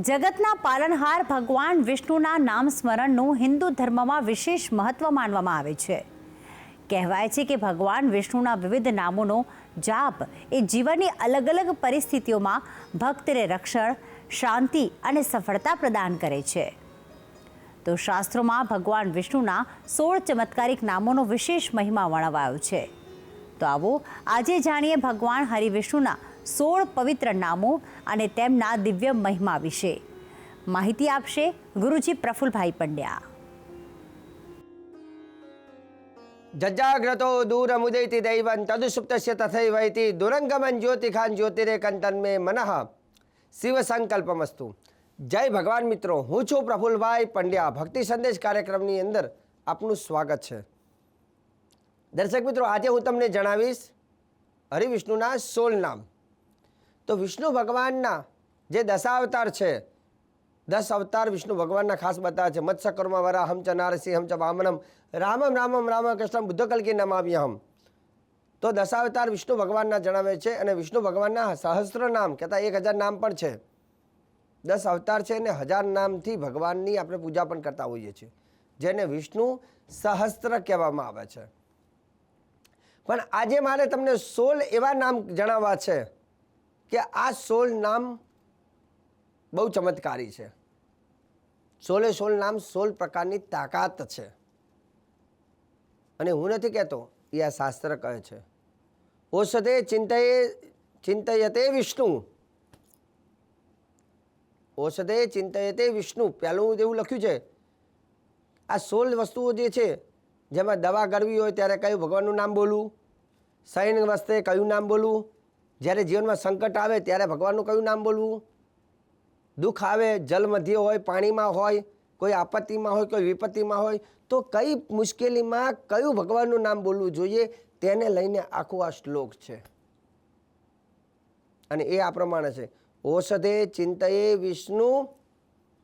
જગતના પાલનહાર ભગવાન વિષ્ણુના નામ સ્મરણનું હિન્દુ ધર્મમાં વિશેષ મહત્વ માનવામાં આવે છે. કહેવાય છે કે ભગવાન વિષ્ણુના વિવિધ નામોનો જાપ એ જીવનની અલગ અલગ પરિસ્થિતિઓમાં ભક્તને રક્ષણ, શાંતિ અને સફળતા પ્રદાન કરે છે. તો શાસ્ત્રોમાં ભગવાન વિષ્ણુના 16 ચમત્કારિક નામોનો વિશેષ મહિમા વર્ણવાયો છે. તો આવો આજે જાણીએ ભગવાન હરિવિષ્ણુના 16 પવિત્ર નામો અને તેમના દિવ્ય મહિમા વિશે. માહિતી આપશે ગુરુજી પ્રફુલભાઈ પંડ્યા. જજાગ્રતો દૂરમુદૈતિ દૈવં તદુસુપ્તસ્ય તથૈવૈતિ દુરંગમન જ્યોતિખાન જ્યોતિરેકન તન્મે મનઃ શિવ સંકલ્પમસ્તુ. જય ભગવાન મિત્રો, હું છું પ્રફુલભાઈ પંડ્યા. ભક્તિ સંદેશ કાર્યક્રમની અંદર આપનું સ્વાગત છે. દર્શક મિત્રો, આજે હું તમને જણાવીશ હરિવિષ્ણુના 16 નામ. તો વિષ્ણુ ભગવાનના જે દશાવતાર છે, 10 અવતાર વિષ્ણુ ભગવાનના ખાસ બતાવ્યા છે. મત્સ્યકર્મ વરાહમ ચ નારસિંહમ ચ વામનમ રામમ રામમ રામકૃષ્ણમ બુદ્ધકલ્કી નમામ્યહમ. તો દશાવતાર વિષ્ણુ ભગવાનના જણાવે છે અને વિષ્ણુ ભગવાનના સહસ્ત્ર નામ કહેતા 1000 નામ પણ છે. 10 અવતાર છે અને 1000 નામથી ભગવાનની આપણે પૂજા પણ કરતા હોઈએ છીએ, જેને વિષ્ણુ સહસ્ત્ર કહેવામાં આવે છે. પણ આજે મારે તમને 16 એવા નામ જણાવવા છે કે આ 16 નામ બહુ ચમત્કારી છે. 16 નામ 16 પ્રકારની તાકાત છે. અને હું નથી કહેતો, એ આ શાસ્ત્ર કહે છે. ઔષધે ચિંતયતે વિષ્ણુ, ઔષધે ચિંતયતે વિષ્ણુ. પહેલું એવું લખ્યું છે. આ 16 વસ્તુઓ જે છે, જેમાં દવા કરવી હોય ત્યારે કયું ભગવાનનું નામ બોલવું, શયન વસ્તે કયું નામ બોલવું, જ્યારે જીવનમાં સંકટ આવે ત્યારે ભગવાનનું કયું નામ બોલવું, દુઃખ આવે, જલ મધ્ય હોય, પાણીમાં હોય, કોઈ આપત્તિમાં હોય, કોઈ વિપત્તિમાં હોય, તો કઈ મુશ્કેલીમાં કયું ભગવાનનું નામ બોલવું જોઈએ, તેને લઈને આખો આ શ્લોક છે. અને એ આ પ્રમાણે છે. ઔષધે ચિંતયે વિષ્ણુ,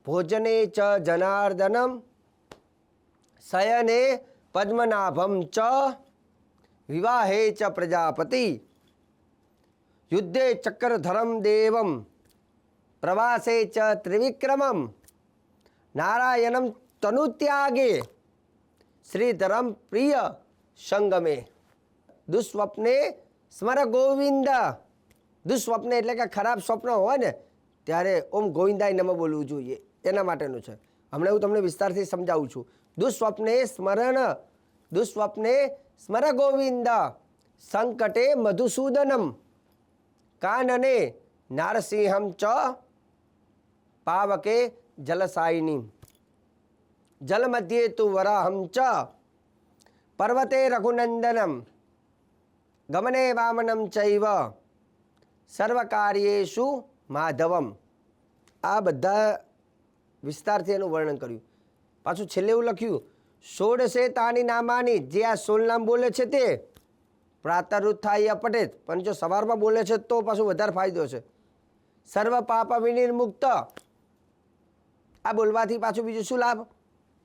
ભોજને ચ જનાર્દનમ, શયને પદ્મનાભમ ચ, વિવાહે ચ પ્રજાપતિ, યુદ્ધે ચક્રધરમ દેવમ, પ્રવાસે ચ ત્રિવિક્રમમ, નારાયણમ તનુત્યાગે, શ્રીધરમ પ્રિય સંગમે, દુસ્વપ્ને સ્મર ગોવિંદ. દુસ્વપ્ને એટલે કે ખરાબ સ્વપ્ન હોય ને ત્યારે ઓમ ગોવિંદાય નમઃ બોલવું જોઈએ, એના માટેનું છે. હમણાં હું તમને વિસ્તારથી સમજાવું છું. દુસ્વપ્ને સ્મર ગોવિંદ, સંકટે મધુસૂદનમ, કાનને નારસિંહમ ચ, પાવકે જલસાયિની, જલમધ્યે તુ વરાહમ ચ, પર્વતે રઘુનંદનમ, ગમને વામનમ ચૈવ, સર્વકાર્યેષુ માધવમ. આ બધા વિસ્તારથી એનું વર્ણન કર્યું. પાછું છેલ્લે એવું લખ્યું, 16 તાની નામાની. જે આ 16 નામ બોલે છે તે પ્રાતરુત્થાય પટેત, પણ જો સવારમાં બોલે છે તો પાછું વધારે ફાયદો છે. સર્વ પાપ વિનિર્મુક્ત. આ બોલવાથી પાછું બીજું શું લાભ?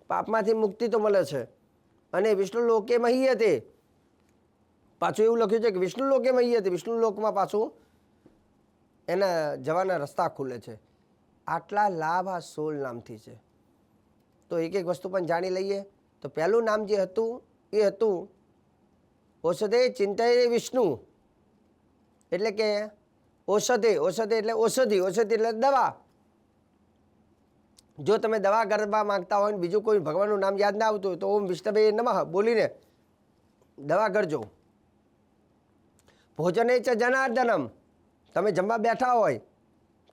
પાપમાંથી મુક્તિ તો મળે છે. અને વિષ્ણુ લોકે મહીયતે, પાછું એવું લખ્યું છે કે વિષ્ણુ લોકે મહીયતે, વિષ્ણુ લોકમાં પાછું એના જવાના રસ્તા ખુલે છે. આટલા લાભ આ 16 નામથી છે. તો એક એક વસ્તુ પણ જાણી લઈએ. તો પહેલું નામ જે હતું એ હતું ઔષધે ચિંતયે વિષ્ણુ. એટલે કે ઔષધે, ઔષધે એટલે ઔષધિ, ઔષધિ એટલે દવા. જો તમે દવા કરવા માંગતા હોય ને બીજું કોઈ ભગવાનનું નામ યાદ ના આવતું હોય તો ઓમ વિષ્ણવે નમઃ બોલીને દવા કરજો. ભોજને ચ જનાર્દનમ, તમે જમવા બેઠા હોય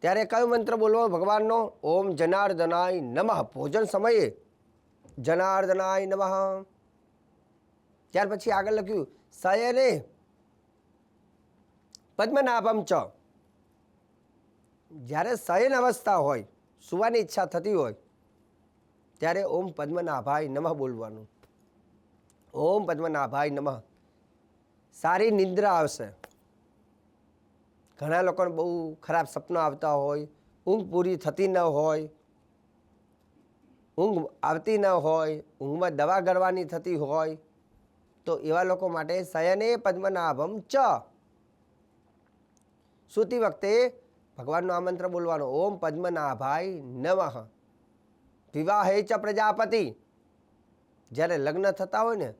ત્યારે કયો મંત્ર બોલવો ભગવાનનો? ઓમ જનાર્દનાય નમઃ. ભોજન સમયે જનાર્દનાય નમઃ. ત્યાર પછી આગળ લખ્યું શયને પદ્મનાભમ ચ. જ્યારે શયન અવસ્થા હોય, સુવાની ઈચ્છા થતી હોય ત્યારે ઓમ પદ્મનાભાય નમઃ બોલવાનું. ઓમ પદ્મનાભાય નમઃ. સારી નિંદ્રા આવશે. ઘણા લોકોને બહુ ખરાબ સપના આવતા હોય, ઊંઘ પૂરી થતી ન હોય, ઊંઘ આવતી ન હોય, ઊંઘમાં દવા ગળવાની થતી હોય, તો એવા લોકો માટે શયને પદ્મનાભમ ચ. સૂતી વખતે ભગવાનનો આ મંત્ર બોલવાનો, ઓમ પદ્મનાભાય નમઃ. વિવાહે ચ પ્રજાપતિ, જ્યારે લગ્ન થતા હોય ને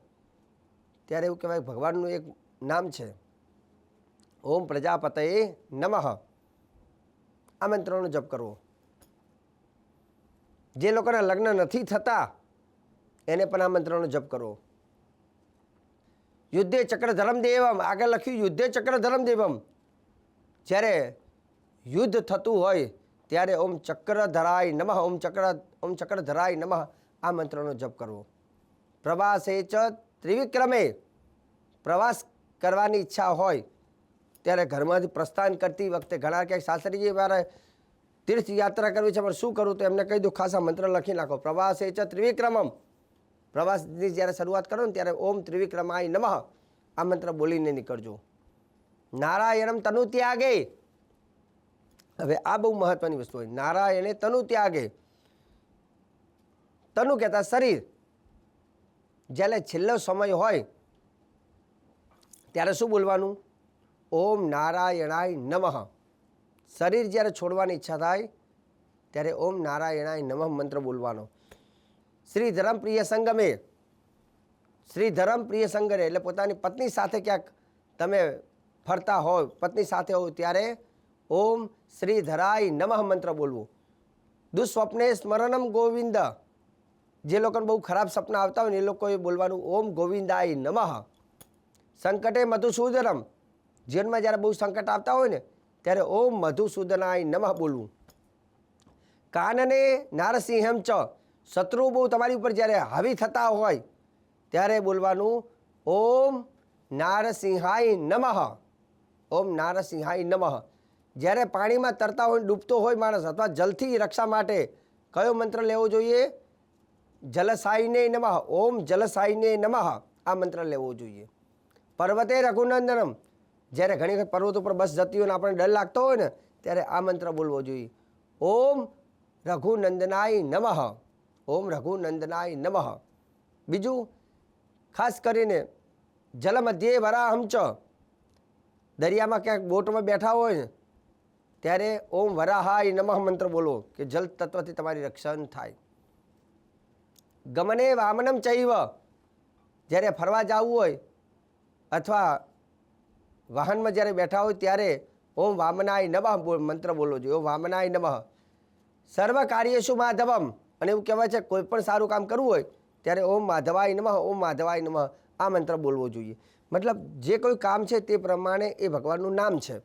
ત્યારે એવું કહેવાય ભગવાનનું એક નામ છે, ઓમ પ્રજાપતયે નમઃ. આ મંત્રનો જપ કરવો. જે લોકોના લગ્ન નથી થતા એને પણ આ મંત્રનો જપ કરવો. યુદ્ધે ચક્ર ધર્મદેવમ, આગળ લખ્યું યુદ્ધે ચક્ર ધર્મદેવમ. જ્યારે યુદ્ધ થતું હોય ત્યારે ઓમ ચક્રધરાય નમઃ, ઓમ ચક્રધરાય નમઃ આ મંત્રનો જપ કરવો. પ્રવાસે ચ ત્રિવિક્રમે, પ્રવાસ કરવાની ઈચ્છા હોય ત્યારે ઘરમાંથી પ્રસ્થાન કરતી વખતે ઘણા ક્યાંક શાસ્ત્રીજી મારે તીર્થયાત્રા કરવી છે પણ શું કરું તો એમને કહી દઉં ખાસ આ મંત્ર લખી નાખો. પ્રવાસે ચ ત્રિવિક્રમમ, પ્રવાસની જ્યારે શરૂઆત કરો ને ત્યારે ઓમ ત્રિવિક્રમાય નમઃ આ મંત્ર બોલીને નીકળજો. નારાયણમ તનુ ત્યાગે, હવે આ બહુ મહત્વની વસ્તુ હોય. નારાયણે તનુ ત્યાગે, તનુ કહેતા શરીર. જ્યારે છેલ્લો સમય હોય ત્યારે શું બોલવાનું? ઓમ નારાયણાય નમઃ. શરીર જ્યારે છોડવાની ઈચ્છા થાય ત્યારે ઓમ નારાયણાય નમઃ મંત્ર બોલવાનો. શ્રી ધર્મ પ્રિય સંગમે, શ્રી ધર્મ પ્રિય સંગમે એટલે પોતાની પત્ની સાથે ક્યાંક તમે ફરતા હોય, પત્ની સાથે હોય ત્યારે ઓમ શ્રી ધરાય નમઃ મંત્ર બોલવું. દુસ્વપ્ને સ્મરણમ ગોવિંદ, જે લોકોને બહુ ખરાબ સપના આવતા હોય ને એ લોકોએ બોલવાનું ઓમ ગોવિંદાય નમઃ. સંકટે મધુસૂદનમ, જીવનમાં જ્યારે બહુ સંકટ આવતા હોય ને ત્યારે ઓમ મધુસૂદનાય નમઃ બોલવું. કાનને નારસિંહમ ચ, શત્રુ બહુ તમારી ઉપર જ્યારે હાવી થતા હોય ત્યારે બોલવાનું ઓમ નારસિંહાય નમઃ, ઓમ નારસિંહાય નમઃ. જ્યારે પાણીમાં તરતા હોય ડૂબતો હોય માણસ અથવા જલથી રક્ષા માટે કયો મંત્ર લેવો જોઈએ? જલસાયને નમઃ, ઓમ જલસાયને નમઃ આ મંત્ર લેવો જોઈએ. પર્વતે રઘુનંદનમ, જ્યારે ઘણી વખત પર્વત ઉપર બસ જતી હોય ને આપણને ડર લાગતો હોય ને ત્યારે આ મંત્ર બોલવો જોઈએ. ઓમ રઘુનંદનાય નમઃ, ઓમ રઘુનંદનાય નમઃ. બીજું ખાસ કરીને જલ મધ્યે વરાહમ ચ, દરિયામાં ક્યાંક બોટમાં બેઠા હોય ને ત્યારે ઓમ વરાહાય નમઃ મંત્ર બોલો કે જલ તત્વથી તમારી રક્ષણ થાય. ગમને વામનમ ચૈવ, જ્યારે ફરવા જવું હોય અથવા વાહનમાં જ્યારે બેઠા હોય ત્યારે ઓમ વામનાય નમઃ મંત્ર બોલવો જોઈએ. ઓમ વામનાય નમઃ. સર્વ કાર્યેષુ માધવમ, અને એવું કહેવાય છે કોઈ પણ સારું કામ કરવું હોય ત્યારે ઓમ માધવાય નમઃ, ઓમ માધવાય નમઃ આ મંત્ર બોલવો જોઈએ. મતલબ જે કોઈ કામ છે તે પ્રમાણે એ ભગવાનનું નામ છે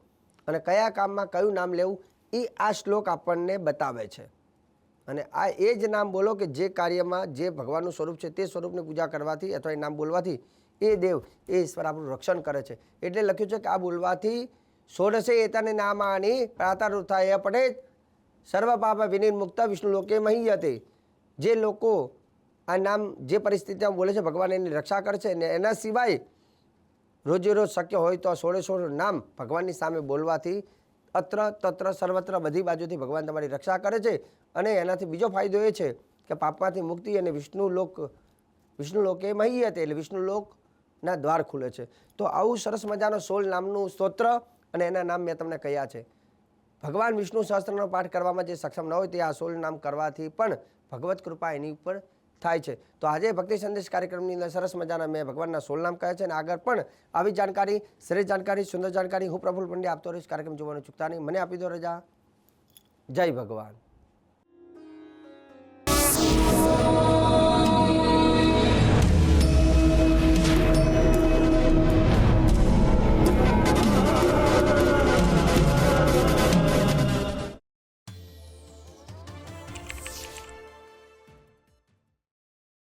અને કયા કામમાં કયું નામ લેવું એ આ શ્લોક આપણને બતાવે છે. અને આ એ જ નામ બોલો કે જે કાર્યમાં જે ભગવાનનું સ્વરૂપ છે તે સ્વરૂપની પૂજા કરવાથી અથવા એ નામ બોલવાથી એ દેવ એ ઈશ્વર આપણું રક્ષણ કરે છે. એટલે લખ્યું છે કે આ બોલવાથી ષોડશે એતાને નામાની પ્રાતારુથાય પડે સર્વ પાપ વિનિર્મુક્ત વિષ્ણુ લોકે મહીયતે. જે લોકો આ નામ જે પરિસ્થિતિમાં બોલે છે ભગવાન એની રક્ષા કરે છે અને એના સિવાય રોજે રોજ શક્ય હોય તો 16 નામ ભગવાનની સામે બોલવાથી અત્ર તત્ર સર્વત્ર બધી બાજુથી ભગવાન તમારી રક્ષા કરે છે. અને એનાથી બીજો ફાયદો એ છે કે પાપમાંથી મુક્તિ અને વિષ્ણુ લોકે મહીયતે એટલે વિષ્ણુ લોકના દ્વાર ખુલે છે. તો આવું સરસ મજાનો 16 નામનું સ્તોત્ર અને એના નામ મેં તમને કહ્યા છે. ભગવાન વિષ્ણુ સહસ્ત્રનો પાઠ કરવામાં જે સક્ષમ ન હોય તે આ 16 નામ કરવાથી પણ ભગવત કૃપા એની ઉપર થાય છે. તો આજે ભક્તિ સંદેશ કાર્યક્રમની અંદર સરસ મજાના મેં ભગવાનના 16 નામ કહ્યા છે અને આગળ પણ આવી જાણકારી, શ્રેષ્ઠ જાણકારી, સુંદર જાણકારી હું પ્રફુલ્લ પંડ્યા આપતો રહીશ. કાર્યક્રમ જોવાનું ચૂકતા નહીં. મને આપી દો રજા. જય ભગવાન.